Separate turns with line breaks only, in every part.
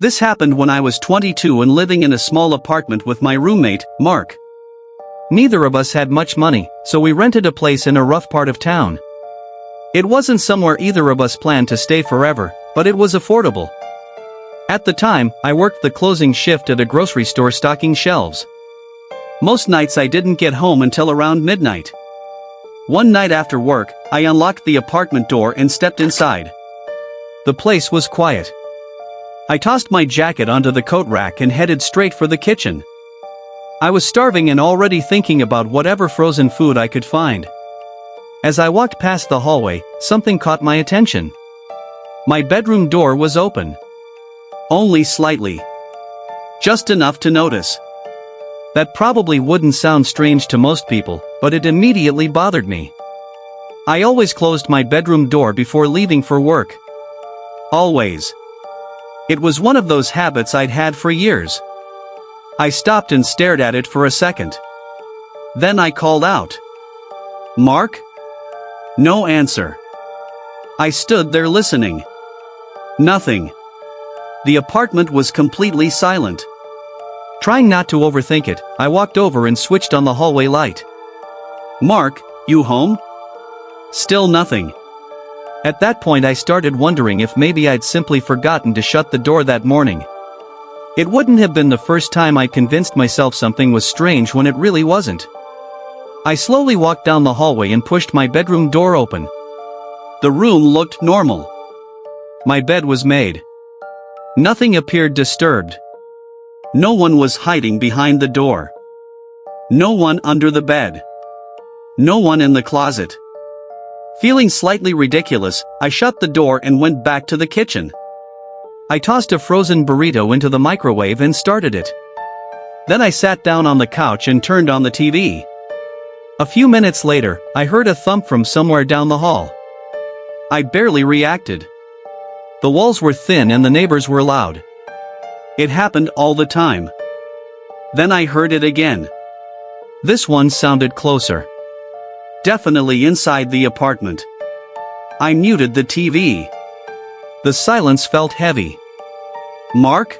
This happened when I was 22 and living in a small apartment with my roommate, Mark. Neither of us had much money, so we rented a place in a rough part of town. It wasn't somewhere either of us planned to stay forever, but it was affordable. At the time, I worked the closing shift at a grocery store stocking shelves. Most nights I didn't get home until around midnight. One night after work, I unlocked the apartment door and stepped inside. The place was quiet. I tossed my jacket onto the coat rack and headed straight for the kitchen. I was starving and already thinking about whatever frozen food I could find. As I walked past the hallway, something caught my attention. My bedroom door was open. Only slightly. Just enough to notice. That probably wouldn't sound strange to most people, but it immediately bothered me. I always closed my bedroom door before leaving for work. Always. It was one of those habits I'd had for years. I stopped and stared at it for a second. Then I called out. "Mark?" No answer. I stood there listening. Nothing. The apartment was completely silent. Trying not to overthink it, I walked over and switched on the hallway light. "Mark, you home?" Still nothing. At that point I started wondering if maybe I'd simply forgotten to shut the door that morning. It wouldn't have been the first time I'd convinced myself something was strange when it really wasn't. I slowly walked down the hallway and pushed my bedroom door open. The room looked normal. My bed was made. Nothing appeared disturbed. No one was hiding behind the door. No one under the bed. No one in the closet. Feeling slightly ridiculous, I shut the door and went back to the kitchen. I tossed a frozen burrito into the microwave and started it. Then I sat down on the couch and turned on the TV. A few minutes later, I heard a thump from somewhere down the hall. I barely reacted. The walls were thin and the neighbors were loud. It happened all the time. Then I heard it again. This one sounded closer. Definitely inside the apartment. I muted the TV. The silence felt heavy. "Mark?"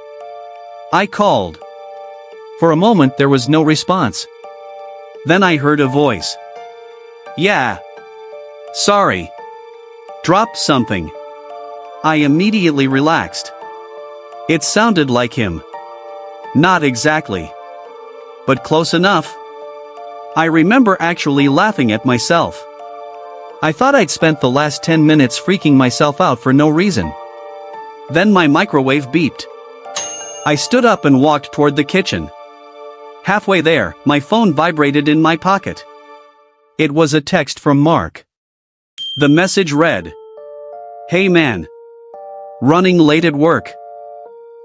I called. For a moment there was no response. Then I heard a voice. "Yeah. Sorry. Dropped something." I immediately relaxed. It sounded like him. Not exactly. But close enough. I remember actually laughing at myself. I thought I'd spent the last 10 minutes freaking myself out for no reason. Then my microwave beeped. I stood up and walked toward the kitchen. Halfway there, my phone vibrated in my pocket. It was a text from Mark. The message read, "Hey man. Running late at work.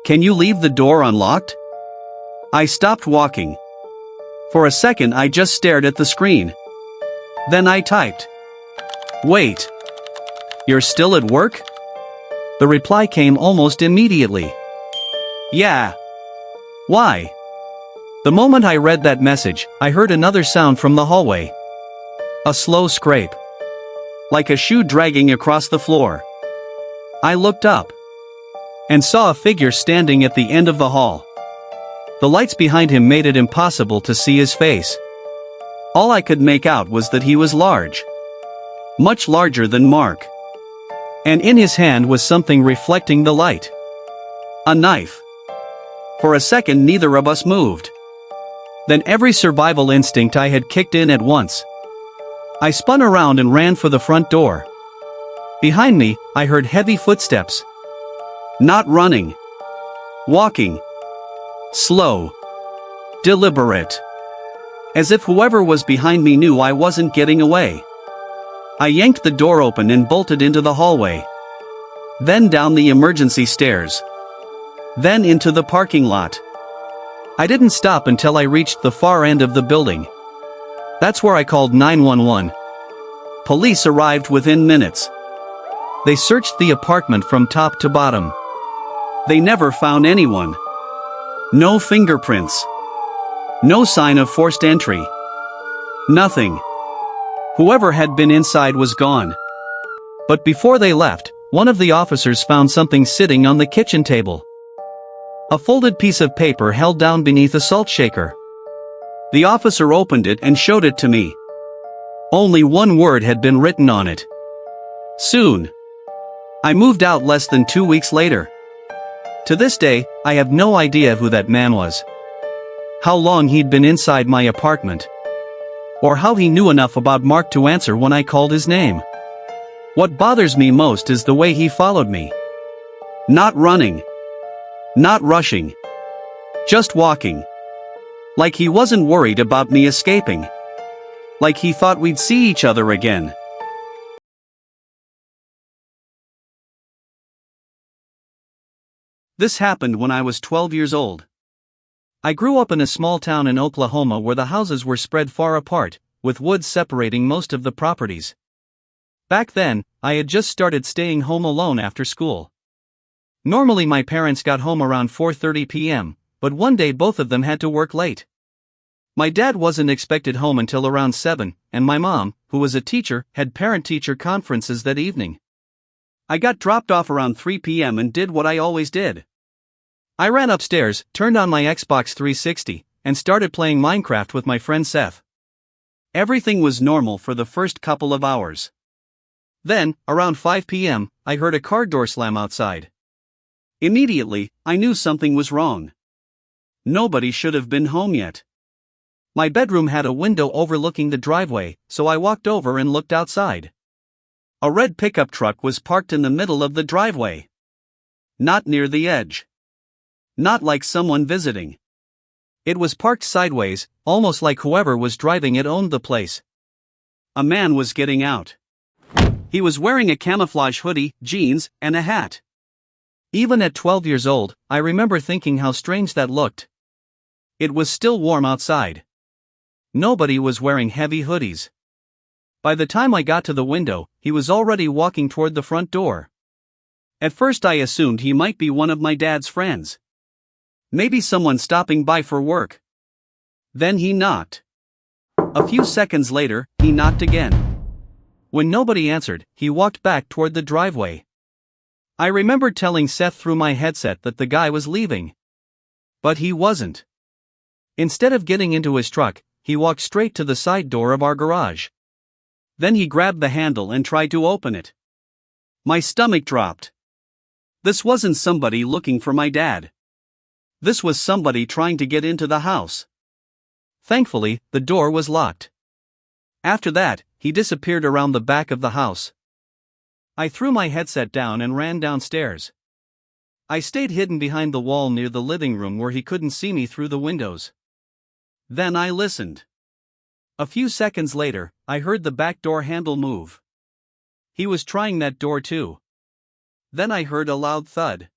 Can you leave the door unlocked?" I stopped walking. For a second I just stared at the screen. Then I typed, "Wait. You're still at work?" The reply came almost immediately. "Yeah. Why?" The moment I read that message, I heard another sound from the hallway. A slow scrape. Like a shoe dragging across the floor. I looked up. And saw a figure standing at the end of the hall. The lights behind him made it impossible to see his face. All I could make out was that he was large. Much larger than Mark. And in his hand was something reflecting the light. A knife. For a second neither of us moved. Then every survival instinct I had kicked in at once. I spun around and ran for the front door. Behind me, I heard heavy footsteps. Not running. Walking. Slow. Deliberate. As if whoever was behind me knew I wasn't getting away. I yanked the door open and bolted into the hallway. Then down the emergency stairs. Then into the parking lot. I didn't stop until I reached the far end of the building. That's where I called 911. Police arrived within minutes. They searched the apartment from top to bottom. They never found anyone. No fingerprints. No sign of forced entry. Nothing. Whoever had been inside was gone. But before they left, one of the officers found something sitting on the kitchen table. A folded piece of paper held down beneath a salt shaker. The officer opened it and showed it to me. Only one word had been written on it. Soon. I moved out less than 2 weeks later. To this day, I have no idea who that man was. How long he'd been inside my apartment. Or how he knew enough about Mark to answer when I called his name. What bothers me most is the way he followed me. Not running. Not rushing. Just walking. Like he wasn't worried about me escaping. Like he thought we'd see each other again. This happened when I was 12 years old. I grew up in a small town in Oklahoma where the houses were spread far apart, with woods separating most of the properties. Back then, I had just started staying home alone after school. Normally my parents got home around 4:30 p.m., but one day both of them had to work late. My dad wasn't expected home until around 7, and my mom, who was a teacher, had parent-teacher conferences that evening. I got dropped off around 3 p.m. and did what I always did. I ran upstairs, turned on my Xbox 360, and started playing Minecraft with my friend Seth. Everything was normal for the first couple of hours. Then, around 5 p.m., I heard a car door slam outside. Immediately, I knew something was wrong. Nobody should have been home yet. My bedroom had a window overlooking the driveway, so I walked over and looked outside. A red pickup truck was parked in the middle of the driveway. Not near the edge. Not like someone visiting. It was parked sideways, almost like whoever was driving it owned the place. A man was getting out. He was wearing a camouflage hoodie, jeans, and a hat. Even at 12 years old, I remember thinking how strange that looked. It was still warm outside. Nobody was wearing heavy hoodies. By the time I got to the window, he was already walking toward the front door. At first I assumed he might be one of my dad's friends. Maybe someone stopping by for work. Then he knocked. A few seconds later, he knocked again. When nobody answered, he walked back toward the driveway. I remember telling Seth through my headset that the guy was leaving. But he wasn't. Instead of getting into his truck, he walked straight to the side door of our garage. Then he grabbed the handle and tried to open it. My stomach dropped. This wasn't somebody looking for my dad. This was somebody trying to get into the house. Thankfully, the door was locked. After that, he disappeared around the back of the house. I threw my headset down and ran downstairs. I stayed hidden behind the wall near the living room where he couldn't see me through the windows. Then I listened. A few seconds later, I heard the back door handle move. He was trying that door too. Then I heard a loud thud.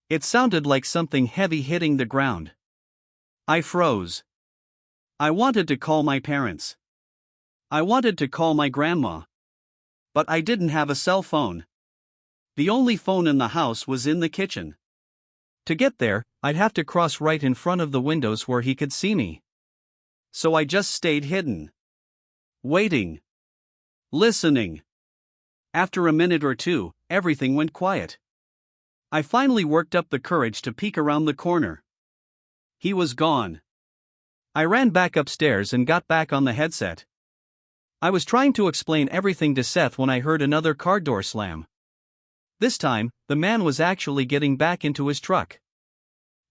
It sounded like something heavy hitting the ground. I froze. I wanted to call my parents. I wanted to call my grandma. But I didn't have a cell phone. The only phone in the house was in the kitchen. To get there, I'd have to cross right in front of the windows where he could see me. So I just stayed hidden. Waiting. Listening. After a minute or two, everything went quiet. I finally worked up the courage to peek around the corner. He was gone. I ran back upstairs and got back on the headset. I was trying to explain everything to Seth when I heard another car door slam. This time, the man was actually getting back into his truck.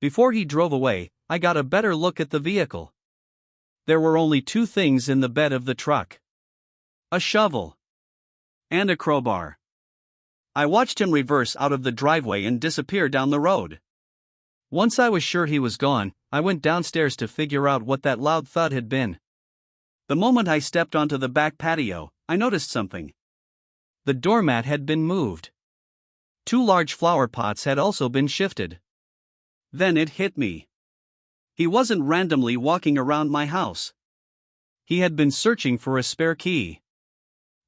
Before he drove away, I got a better look at the vehicle. There were only two things in the bed of the truck: a shovel and a crowbar. I watched him reverse out of the driveway and disappear down the road. Once I was sure he was gone, I went downstairs to figure out what that loud thud had been. The moment I stepped onto the back patio, I noticed something. The doormat had been moved. 2 large flower pots had also been shifted. Then it hit me. He wasn't randomly walking around my house. He had been searching for a spare key.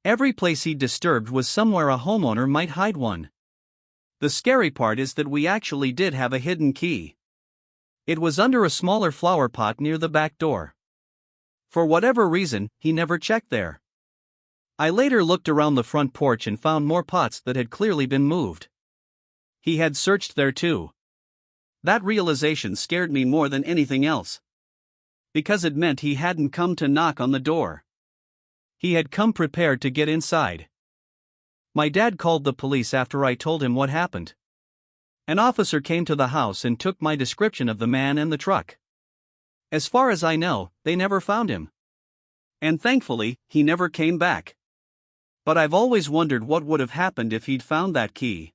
Every place he disturbed was somewhere a homeowner might hide one. The scary part is that we actually did have a hidden key. It was under a smaller flower pot near the back door. For whatever reason, he never checked there. I later looked around the front porch and found more pots that had clearly been moved. He had searched there too. That realization scared me more than anything else. Because it meant he hadn't come to knock on the door. He had come prepared to get inside. My dad called the police after I told him what happened. An officer came to the house and took my description of the man and the truck. As far as I know, they never found him. And thankfully, he never came back. But I've always wondered what would have happened if he'd found that key.